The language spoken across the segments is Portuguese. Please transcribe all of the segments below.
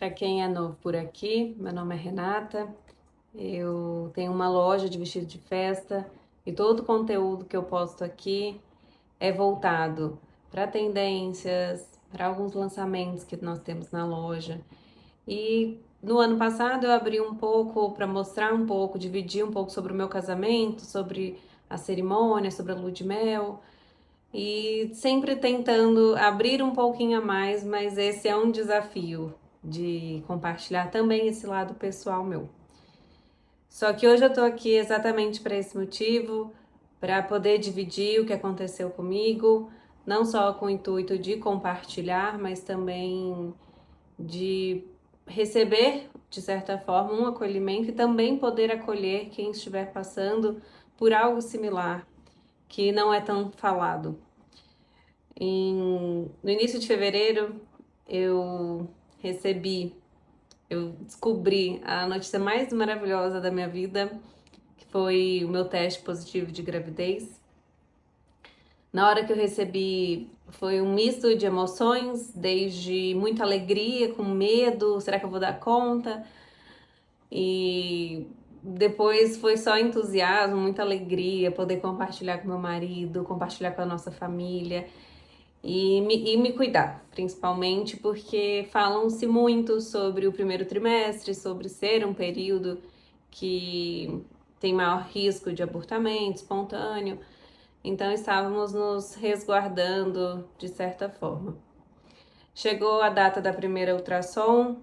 Para quem é novo por aqui, meu nome é Renata, eu tenho uma loja de vestido de festa e todo o conteúdo que eu posto aqui é voltado para tendências, para alguns lançamentos que nós temos na loja. E no ano passado eu abri um pouco para mostrar um pouco, dividir um pouco sobre o meu casamento, sobre a cerimônia, sobre a lua de mel. E sempre tentando abrir um pouquinho a mais, mas esse é um desafio de compartilhar também esse lado pessoal meu. Só que hoje eu tô aqui exatamente para esse motivo, para poder dividir o que aconteceu comigo, não só com o intuito de compartilhar, mas também de receber, de certa forma, um acolhimento e também poder acolher quem estiver passando por algo similar, que não é tão falado. No início de fevereiro, eu recebi, eu descobri a notícia mais maravilhosa da minha vida, que foi o meu teste positivo de gravidez. Na hora que eu recebi, foi um misto de emoções, desde muita alegria, com medo, será que eu vou dar conta? E depois foi só entusiasmo, muita alegria, poder compartilhar com meu marido, compartilhar com a nossa família. E me cuidar, principalmente porque falam-se muito sobre o primeiro trimestre, sobre ser um período que tem maior risco de abortamento espontâneo, então estávamos nos resguardando de certa forma. Chegou a data da primeira ultrassom,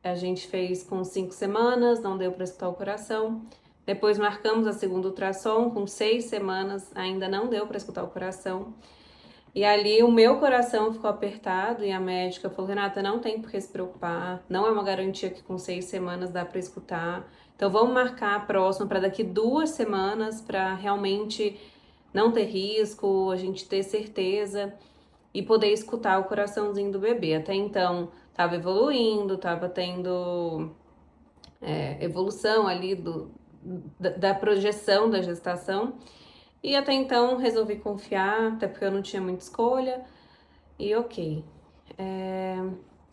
a gente fez com 5 semanas, não deu para escutar o coração. Depois marcamos a segunda ultrassom com 6 semanas, ainda não deu para escutar o coração. E ali o meu coração ficou apertado e a médica falou: Renata, não tem por que se preocupar, não é uma garantia que com 6 semanas dá para escutar. Então vamos marcar a próxima para daqui 2 semanas para realmente não ter risco, a gente ter certeza e poder escutar o coraçãozinho do bebê. Até então estava evoluindo, estava tendo evolução ali da projeção da gestação. E até então resolvi confiar, até porque eu não tinha muita escolha. E ok.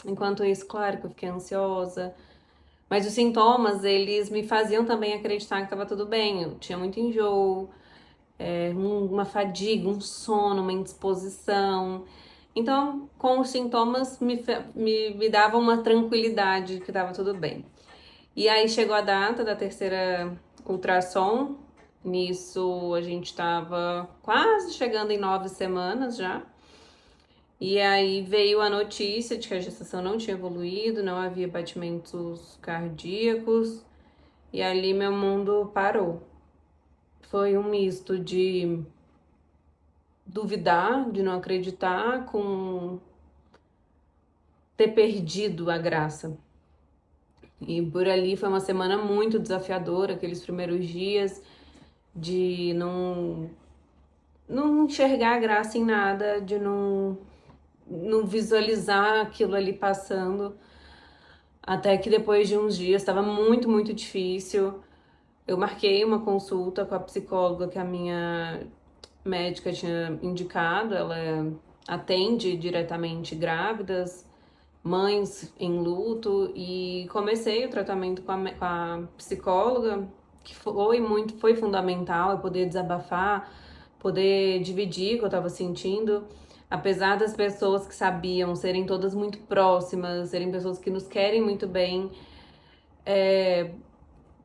Enquanto isso, claro que eu fiquei ansiosa. Mas os sintomas, eles me faziam também acreditar que estava tudo bem. Eu tinha muito enjoo, uma fadiga, um sono, uma indisposição. Então, com os sintomas, me dava uma tranquilidade que estava tudo bem. E aí chegou a data da terceira ultrassom. Nisso a gente estava quase chegando em 9 semanas já. E aí veio a notícia de que a gestação não tinha evoluído, não havia batimentos cardíacos. E ali meu mundo parou. Foi um misto de duvidar, de não acreditar, com ter perdido a graça. E por ali foi uma semana muito desafiadora, aqueles primeiros dias de não enxergar graça em nada, de não visualizar aquilo ali passando. Até que depois de uns dias estava muito, muito difícil. Eu marquei uma consulta com a psicóloga que a minha médica tinha indicado. Ela atende diretamente grávidas, mães em luto, e comecei o tratamento com a psicóloga, que foi fundamental eu poder desabafar, poder dividir o que eu estava sentindo. Apesar das pessoas que sabiam serem todas muito próximas, serem pessoas que nos querem muito bem,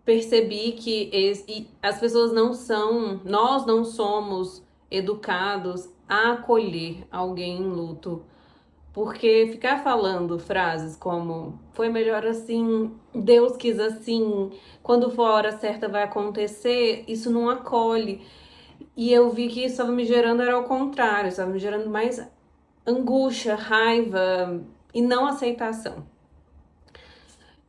percebi que as pessoas não são, nós não somos educados a acolher alguém em luto. Porque ficar falando frases como foi melhor assim, Deus quis assim, quando for a hora certa vai acontecer, isso não acolhe. E eu vi que isso estava me gerando era o contrário, estava me gerando mais angústia, raiva e não aceitação.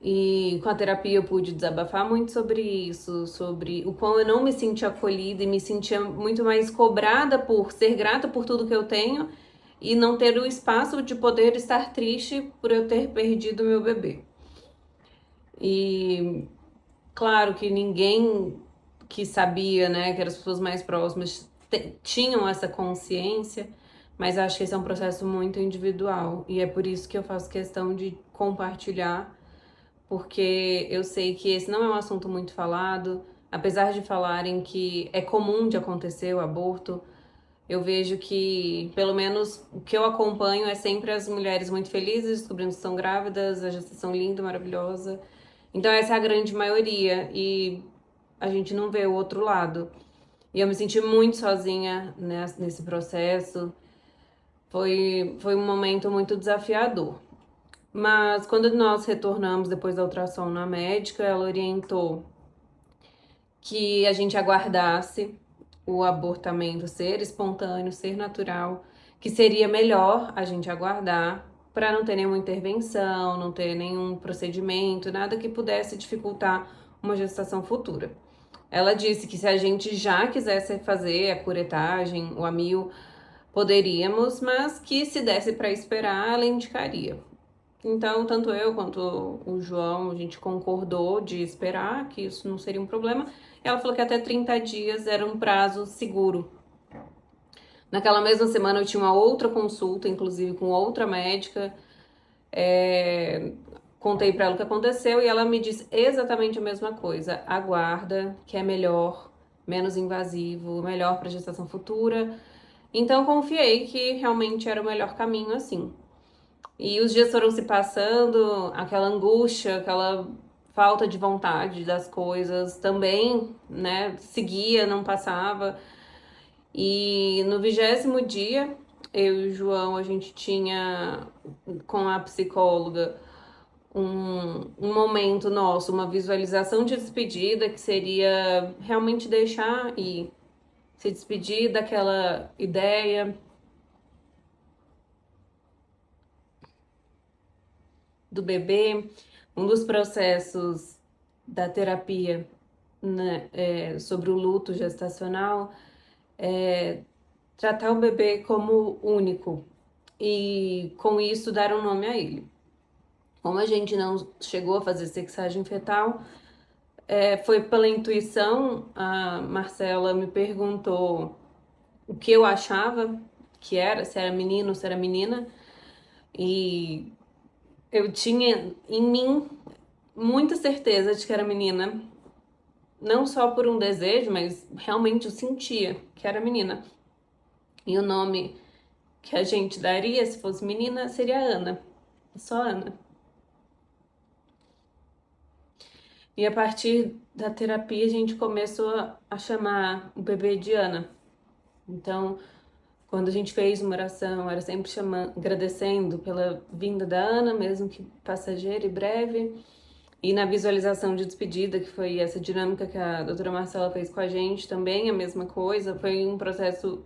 E com a terapia eu pude desabafar muito sobre isso, sobre o quão eu não me sentia acolhida e me sentia muito mais cobrada por ser grata por tudo que eu tenho e não ter o espaço de poder estar triste por eu ter perdido meu bebê. E claro que ninguém que sabia, né, que eram as pessoas mais próximas, tinham essa consciência, mas acho que esse é um processo muito individual e é por isso que eu faço questão de compartilhar, porque eu sei que esse não é um assunto muito falado, apesar de falarem que é comum de acontecer o aborto. Eu vejo que, pelo menos, o que eu acompanho é sempre as mulheres muito felizes, descobrindo que estão grávidas, a gestação linda, maravilhosa. Então essa é a grande maioria e a gente não vê o outro lado. E eu me senti muito sozinha nesse processo. Foi um momento muito desafiador. Mas quando nós retornamos depois da ultrassom na médica, ela orientou que a gente aguardasse o abortamento ser espontâneo, ser natural, que seria melhor a gente aguardar para não ter nenhuma intervenção, não ter nenhum procedimento, nada que pudesse dificultar uma gestação futura. Ela disse que se a gente já quisesse fazer a curetagem, o amil, poderíamos, mas que se desse para esperar, ela indicaria. Então, tanto eu quanto o João, a gente concordou de esperar, que isso não seria um problema. Ela falou que até 30 dias era um prazo seguro. Naquela mesma semana eu tinha uma outra consulta, inclusive com outra médica. Contei para ela o que aconteceu e ela me disse exatamente a mesma coisa. Aguarda, que é melhor, menos invasivo, melhor para gestação futura. Então, confiei que realmente era o melhor caminho assim. E os dias foram se passando, aquela angústia, aquela falta de vontade das coisas também, né, seguia, não passava. E no 20º dia, eu e o João, a gente tinha com a psicóloga um momento nosso, uma visualização de despedida que seria realmente deixar e se despedir daquela ideia do bebê. Um dos processos da terapia, né, sobre o luto gestacional é tratar o bebê como único e com isso dar um nome a ele. Como a gente não chegou a fazer sexagem fetal, foi pela intuição. A Marcela me perguntou o que eu achava que era, se era menino ou se era menina, e eu tinha em mim muita certeza de que era menina, não só por um desejo, mas realmente eu sentia que era menina. E o nome que a gente daria se fosse menina seria Ana, só Ana. E a partir da terapia a gente começou a chamar o bebê de Ana. Então, quando a gente fez uma oração, era sempre agradecendo pela vinda da Ana, mesmo que passageira e breve. E na visualização de despedida, que foi essa dinâmica que a doutora Marcela fez com a gente, também a mesma coisa. Foi um processo,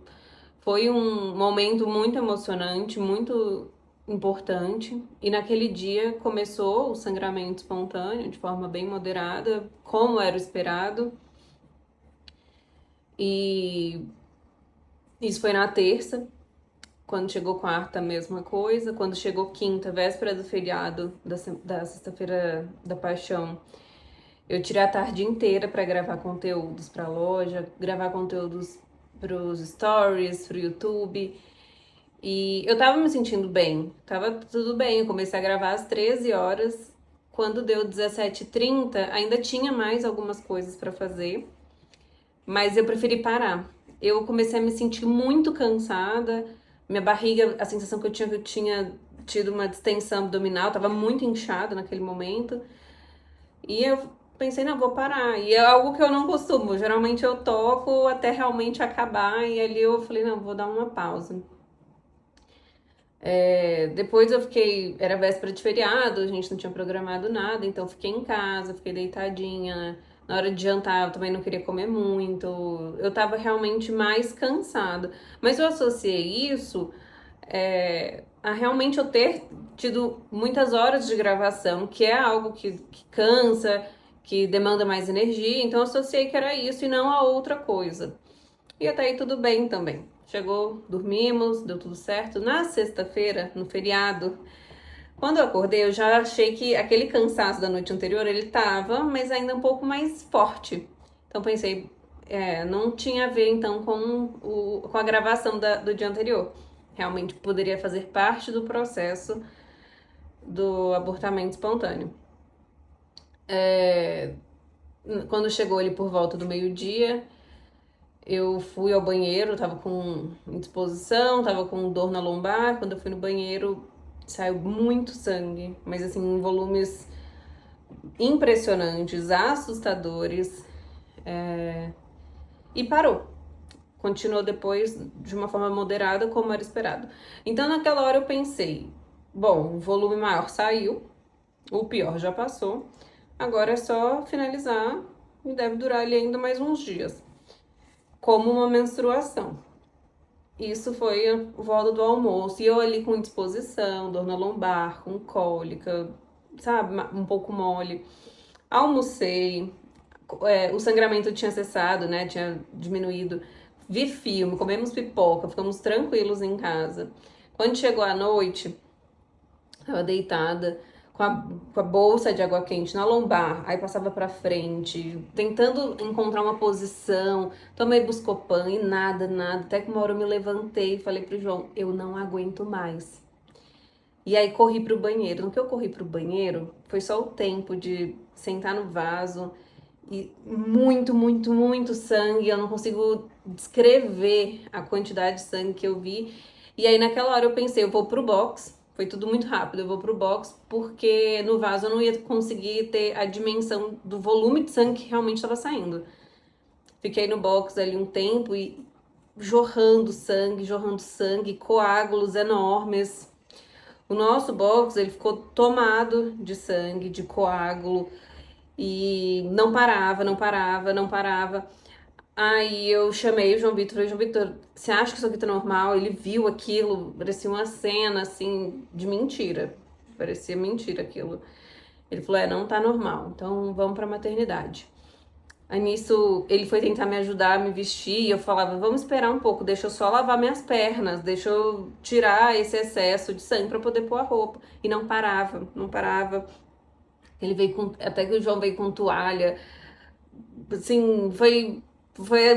foi um momento muito emocionante, muito importante. E naquele dia começou o sangramento espontâneo, de forma bem moderada, como era o esperado. E isso foi na terça. Quando chegou quarta, a mesma coisa. Quando chegou quinta, véspera do feriado da Sexta-feira da Paixão, eu tirei a tarde inteira para gravar conteúdos para a loja, gravar conteúdos para os stories, para o YouTube. E eu tava me sentindo bem, tava tudo bem. Eu comecei a gravar às 13 horas. Quando deu 17h30, ainda tinha mais algumas coisas para fazer, mas eu preferi parar. Eu comecei a me sentir muito cansada. Minha barriga, a sensação que eu tinha tido uma distensão abdominal, tava muito inchada naquele momento. E eu pensei, não, vou parar. E é algo que eu não costumo. Geralmente eu toco até realmente acabar. E ali eu falei, não, vou dar uma pausa. Depois eu fiquei, era véspera de feriado, a gente não tinha programado nada, então fiquei em casa, fiquei deitadinha. Na hora de jantar eu também não queria comer muito, eu tava realmente mais cansada. Mas eu associei isso a realmente eu ter tido muitas horas de gravação, que é algo que cansa, que demanda mais energia, então eu associei que era isso e não a outra coisa. E até aí tudo bem também. Chegou, dormimos, deu tudo certo. Na sexta-feira, no feriado, quando eu acordei, eu já achei que aquele cansaço da noite anterior, ele tava, mas ainda um pouco mais forte. Então pensei, não tinha a ver então com a gravação do dia anterior. Realmente poderia fazer parte do processo do abortamento espontâneo. Quando chegou ele por volta do meio-dia, eu fui ao banheiro, tava com indisposição, tava com dor na lombar. Quando eu fui no banheiro, saiu muito sangue, mas assim, em volumes impressionantes, assustadores, e parou. Continuou depois de uma forma moderada, como era esperado. Então, naquela hora eu pensei, bom, o volume maior saiu, o pior já passou, agora é só finalizar e deve durar ali ainda mais uns dias, como uma menstruação. Isso foi o volta do almoço, e eu ali com indisposição, dor na lombar, com cólica, sabe, um pouco mole. Almocei, o sangramento tinha cessado, né, tinha diminuído. Vi filme, comemos pipoca, ficamos tranquilos em casa. Quando chegou a noite, tava deitada com a bolsa de água quente na lombar, aí passava pra frente, tentando encontrar uma posição, tomei Buscopan e nada, até que uma hora eu me levantei e falei pro João, eu não aguento mais. E aí corri pro banheiro. No que eu corri pro banheiro, foi só o tempo de sentar no vaso e muito sangue. Eu não consigo descrever a quantidade de sangue que eu vi. E aí naquela hora eu pensei, eu vou pro box. Foi tudo muito rápido, eu vou pro box, porque no vaso eu não ia conseguir ter a dimensão do volume de sangue que realmente estava saindo. Fiquei no box ali um tempo e jorrando sangue, coágulos enormes. O nosso box, ele ficou tomado de sangue, de coágulo, e não parava. Aí eu chamei o João Vitor, falei, João Vitor, você acha que isso aqui tá normal? Ele viu aquilo, parecia uma cena, assim, de mentira. Parecia mentira aquilo. Ele falou, não tá normal, então vamos pra maternidade. Aí nisso, ele foi tentar me ajudar a me vestir, e eu falava, vamos esperar um pouco, deixa eu só lavar minhas pernas, deixa eu tirar esse excesso de sangue pra poder pôr a roupa. E não parava. Ele veio com, até que o João veio com toalha. Assim, foi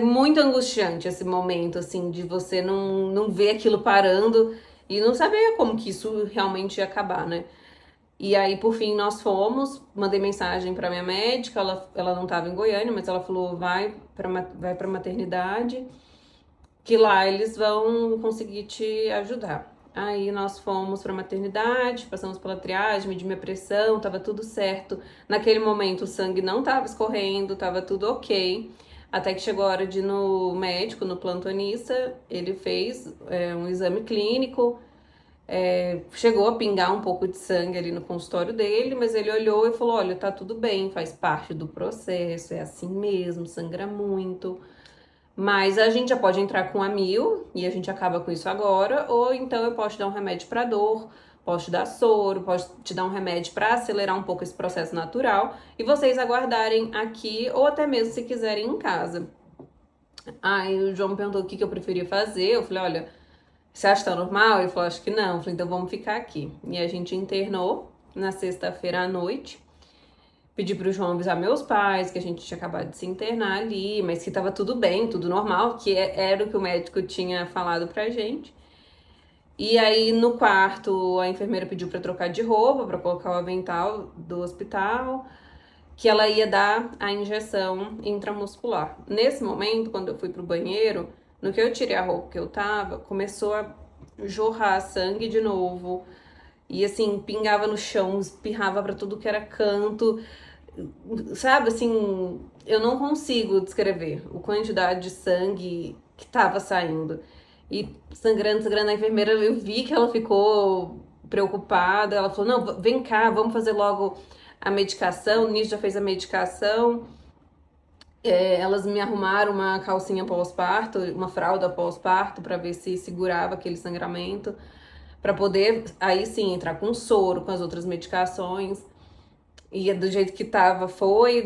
muito angustiante esse momento, assim, de você não ver aquilo parando e não saber como que isso realmente ia acabar, né? E aí, por fim, nós fomos, mandei mensagem para minha médica, ela não estava em Goiânia, mas ela falou, vai para maternidade, que lá eles vão conseguir te ajudar. Aí nós fomos para maternidade, passamos pela triagem, medi minha pressão, tava tudo certo. Naquele momento o sangue não tava escorrendo, tava tudo ok. Até que chegou a hora de ir no médico, no plantonista, ele fez um exame clínico, chegou a pingar um pouco de sangue ali no consultório dele, mas ele olhou e falou, olha, tá tudo bem, faz parte do processo, é assim mesmo, sangra muito. Mas a gente já pode entrar com Amil e a gente acaba com isso agora, ou então eu posso te dar um remédio para dor, posso te dar soro, posso te dar um remédio para acelerar um pouco esse processo natural e vocês aguardarem aqui ou até mesmo se quiserem em casa. Aí o João me perguntou o que eu preferia fazer, eu falei, olha, você acha que tá normal? Ele falou, acho que não. Eu falei, então vamos ficar aqui. E a gente internou na sexta-feira à noite. Pedi pro João avisar meus pais que a gente tinha acabado de se internar ali, mas que tava tudo bem, tudo normal, que era o que o médico tinha falado pra gente. E aí no quarto a enfermeira pediu pra trocar de roupa, pra colocar o avental do hospital, que ela ia dar a injeção intramuscular. Nesse momento, quando eu fui pro banheiro, no que eu tirei a roupa que eu tava, começou a jorrar sangue de novo. E assim, pingava no chão, espirrava pra tudo que era canto. Sabe, assim, eu não consigo descrever a quantidade de sangue que tava saindo. E sangrando, a enfermeira, eu vi que ela ficou preocupada. Ela falou: não, vem cá, vamos fazer logo a medicação. O Nisso já fez a medicação. Elas me arrumaram uma calcinha pós-parto, uma fralda pós-parto, para ver se segurava aquele sangramento, para poder aí sim entrar com soro, com as outras medicações. E do jeito que tava,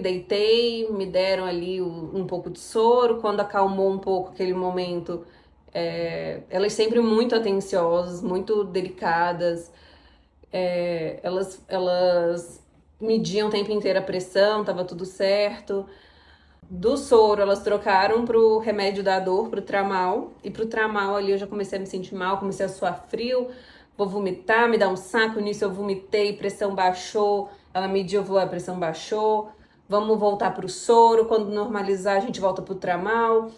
deitei, me deram ali um pouco de soro. Quando acalmou um pouco aquele momento, elas sempre muito atenciosas, muito delicadas, elas mediam o tempo inteiro a pressão, tava tudo certo. Do soro, elas trocaram pro remédio da dor, pro Tramal, e pro Tramal ali eu já comecei a me sentir mal, comecei a suar frio, vou vomitar, me dá um saco. Nisso eu vomitei, pressão baixou. Ela mediu, a pressão baixou. Vamos voltar pro soro. Quando normalizar, a gente volta pro tramal.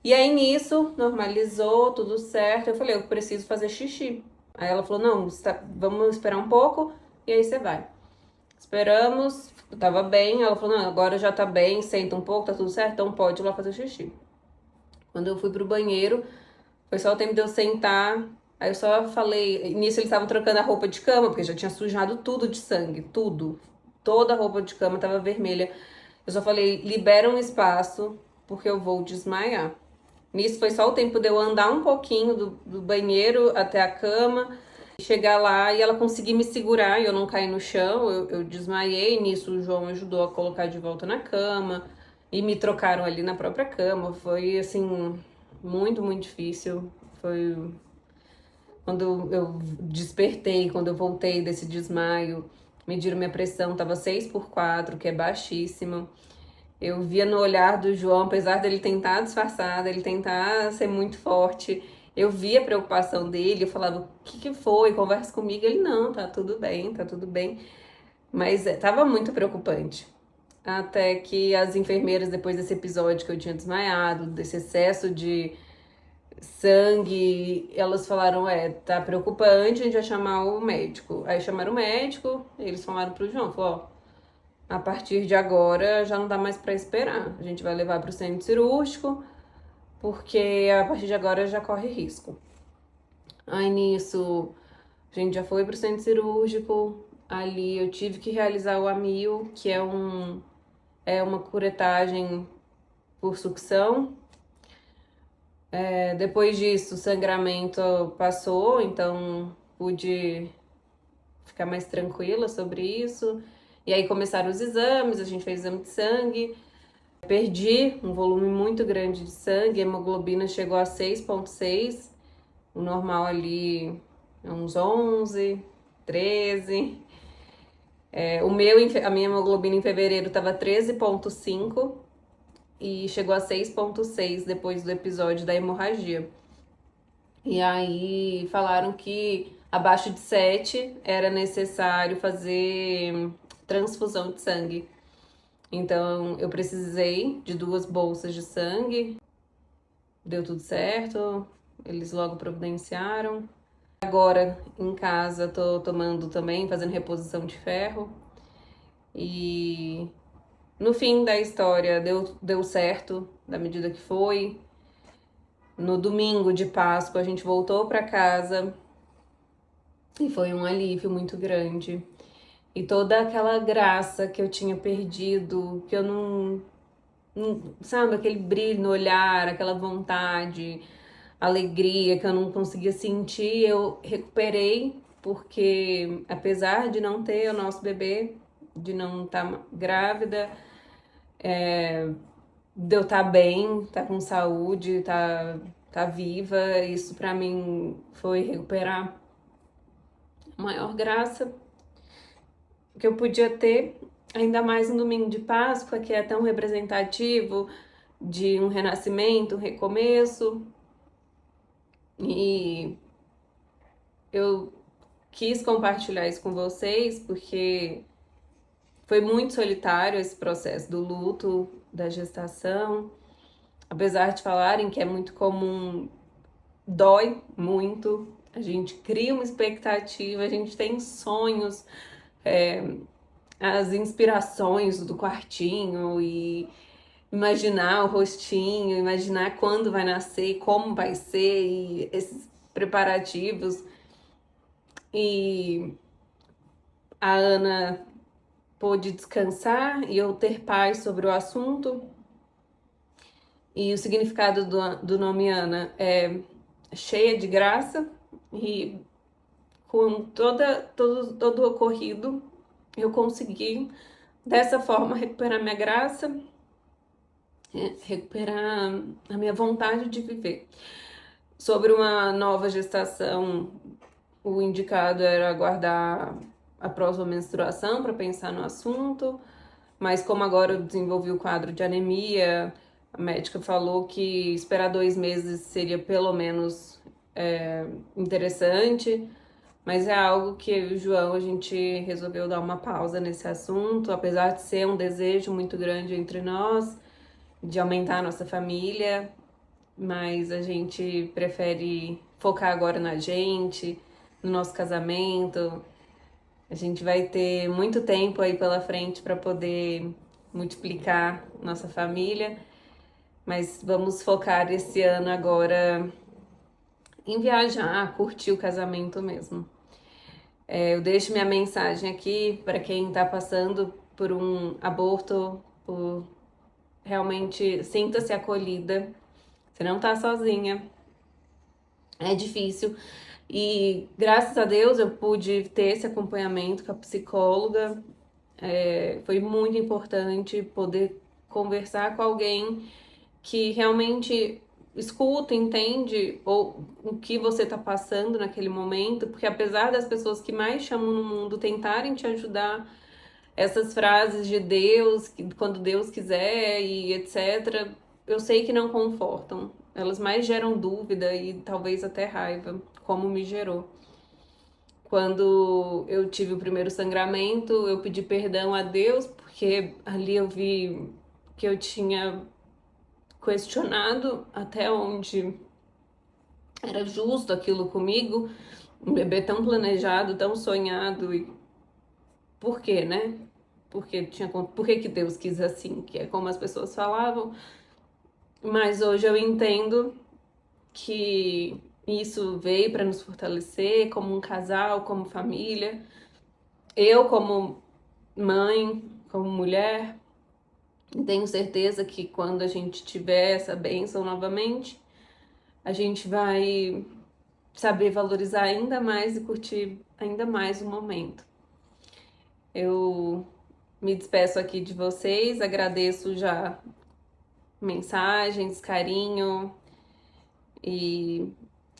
E aí nisso, normalizou, tudo certo. Eu falei, eu preciso fazer xixi. Aí ela falou, não, vamos esperar um pouco e aí você vai. Esperamos, tava bem. Ela falou, não, agora já tá bem, senta um pouco, tá tudo certo, então pode ir lá fazer xixi. Quando eu fui pro banheiro, foi só o tempo de eu sentar. Aí eu só falei, nisso eles estavam trocando a roupa de cama, porque já tinha sujado tudo de sangue, tudo. Toda a roupa de cama tava vermelha. Eu só falei, libera um espaço, porque eu vou desmaiar. Nisso foi só o tempo de eu andar um pouquinho do banheiro até a cama, chegar lá e ela conseguir me segurar e eu não cair no chão. Eu desmaiei. Nisso o João ajudou a colocar de volta na cama e me trocaram ali na própria cama. Foi assim, muito, muito difícil. Foi quando eu despertei, quando eu voltei desse desmaio, mediram minha pressão, tava 6/4, que é baixíssima. Eu via no olhar do João, apesar dele tentar disfarçar, dele tentar ser muito forte, eu via a preocupação dele, eu falava, o que que foi? Conversa comigo. Ele, não, tá tudo bem, tá tudo bem. Mas tava muito preocupante. Até que as enfermeiras, depois desse episódio que eu tinha desmaiado, desse excesso de sangue, elas falaram, tá preocupante, a gente vai chamar o médico. Aí chamaram o médico, eles falaram pro João, falou, ó, a partir de agora já não dá mais para esperar. A gente vai levar para o centro cirúrgico, porque a partir de agora já corre risco. Aí nisso, a gente já foi para o centro cirúrgico. Ali eu tive que realizar o AMIO, que é uma curetagem por sucção. Depois disso, o sangramento passou, então pude ficar mais tranquila sobre isso. E aí começaram os exames, a gente fez exame de sangue. Perdi um volume muito grande de sangue, a hemoglobina chegou a 6,6, o normal ali é uns 11, 13. A minha hemoglobina em fevereiro estava 13,5 e chegou a 6,6 depois do episódio da hemorragia. E aí falaram que abaixo de 7 era necessário fazer transfusão de sangue. Então eu precisei de 2 bolsas de sangue, deu tudo certo, eles logo providenciaram. Agora em casa tô tomando também, fazendo reposição de ferro. E no fim da história deu certo, da medida que foi. No domingo de Páscoa a gente voltou para casa e foi um alívio muito grande. E toda aquela graça que eu tinha perdido, que eu não, sabe, aquele brilho no olhar, aquela vontade, alegria que eu não conseguia sentir, eu recuperei, porque apesar de não ter o nosso bebê, de não estar grávida, de eu estar bem, estar com saúde, tá viva, isso pra mim foi recuperar a maior graça que eu podia ter, ainda mais no domingo de Páscoa, que é tão representativo de um renascimento, um recomeço. E eu quis compartilhar isso com vocês porque foi muito solitário esse processo do luto, da gestação. Apesar de falarem que é muito comum, dói muito. A gente cria uma expectativa, a gente tem sonhos, as inspirações do quartinho e imaginar o rostinho, imaginar quando vai nascer, como vai ser e esses preparativos. E a Ana pôde descansar e eu ter paz sobre o assunto. E o significado do nome Ana é cheia de graça e com todo o ocorrido eu consegui dessa forma recuperar minha graça, recuperar a minha vontade de viver. Sobre uma nova gestação, o indicado era aguardar a próxima menstruação para pensar no assunto, mas como agora eu desenvolvi o quadro de anemia, a médica falou que esperar 2 meses seria pelo menos interessante, mas é algo que eu e o João, a gente resolveu dar uma pausa nesse assunto, apesar de ser um desejo muito grande entre nós, de aumentar a nossa família, mas a gente prefere focar agora na gente, no nosso casamento. A gente vai ter muito tempo aí pela frente para poder multiplicar nossa família, mas vamos focar esse ano agora em viajar, curtir o casamento mesmo. Eu deixo minha mensagem aqui para quem está passando por um aborto, por realmente sinta-se acolhida. Você não está sozinha. É difícil. E graças a Deus eu pude ter esse acompanhamento com a psicóloga. Foi muito importante poder conversar com alguém que realmente escuta, entende o que você está passando naquele momento, porque apesar das pessoas que mais chamam no mundo tentarem te ajudar, essas frases de Deus, quando Deus quiser e etc., eu sei que não confortam. Elas mais geram dúvida e talvez até raiva, como me gerou. Quando eu tive o primeiro sangramento, eu pedi perdão a Deus, porque ali eu vi que eu tinha questionado até onde era justo aquilo comigo, um bebê tão planejado, tão sonhado, e por quê, né? Por que Deus quis assim, que é como as pessoas falavam. Mas hoje eu entendo que isso veio para nos fortalecer como um casal, como família. Eu como mãe, como mulher, tenho certeza que quando a gente tiver essa bênção novamente, a gente vai saber valorizar ainda mais e curtir ainda mais o momento. Eu me despeço aqui de vocês, agradeço já mensagens, carinho e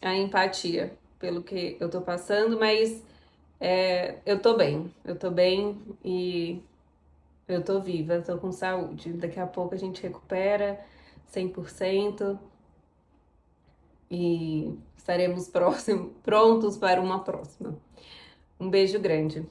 a empatia pelo que eu tô passando, mas eu tô bem e eu tô viva, eu tô com saúde. Daqui a pouco a gente recupera 100% e estaremos prontos para uma próxima. Um beijo grande.